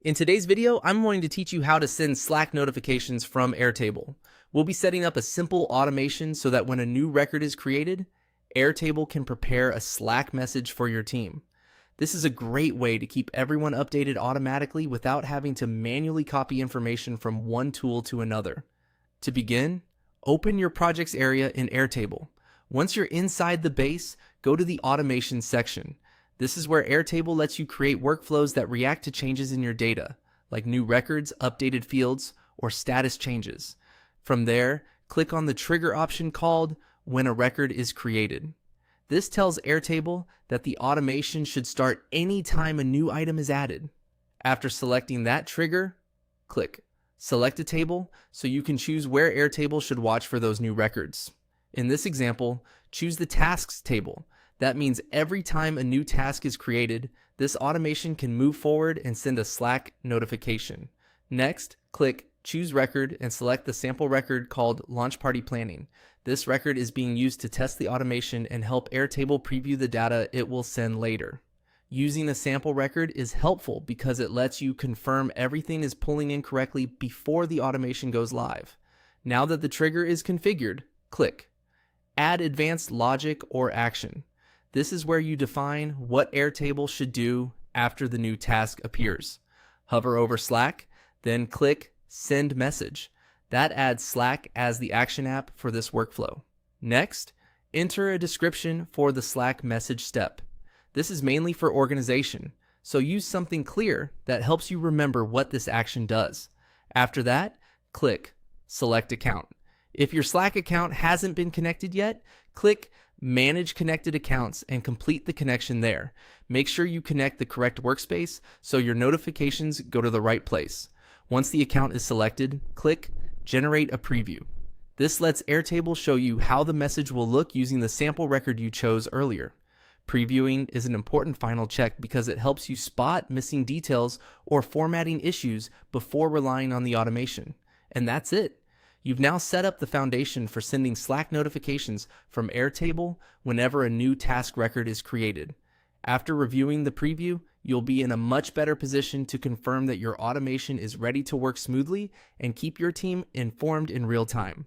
In today's video, I'm going to teach you how to send Slack notifications from Airtable. We'll be setting up a simple automation so that when a new record is created, Airtable can prepare a Slack message for your team. This is a great way to keep everyone updated automatically without having to manually copy information from one tool to another. To begin, open your projects area in Airtable. Once you're inside the base, go to the automation section. This is where Airtable lets you create workflows that react to changes in your data, like new records, updated fields, or status changes. From there, click on the trigger option called When a Record is Created. This tells Airtable that the automation should start anytime a new item is added. After selecting that trigger, click Select a Table so you can choose where Airtable should watch for those new records. In this example, choose the Tasks table. That means every time a new task is created, this automation can move forward and send a Slack notification. Next, click Choose Record and select the sample record called Launch Party Planning. This record is being used to test the automation and help Airtable preview the data it will send later. Using a sample record is helpful because it lets you confirm everything is pulling in correctly before the automation goes live. Now that the trigger is configured, click Add Advanced Logic or Action. This is where you define what Airtable should do after the new task appears. Hover over Slack, then click Send Message. That adds Slack as the action app for this workflow. Next, enter a description for the Slack message step. This is mainly for organization, so use something clear that helps you remember what this action does. After that, click Select Account. If your Slack account hasn't been connected yet, click Manage Connected Accounts and complete the connection there. Make sure you connect the correct workspace so your notifications go to the right place. Once the account is selected, click Generate a Preview. This lets Airtable show you how the message will look using the sample record you chose earlier. Previewing is an important final check because it helps you spot missing details or formatting issues before relying on the automation. And that's it. You've now set up the foundation for sending Slack notifications from Airtable whenever a new task record is created. After reviewing the preview, you'll be in a much better position to confirm that your automation is ready to work smoothly and keep your team informed in real time.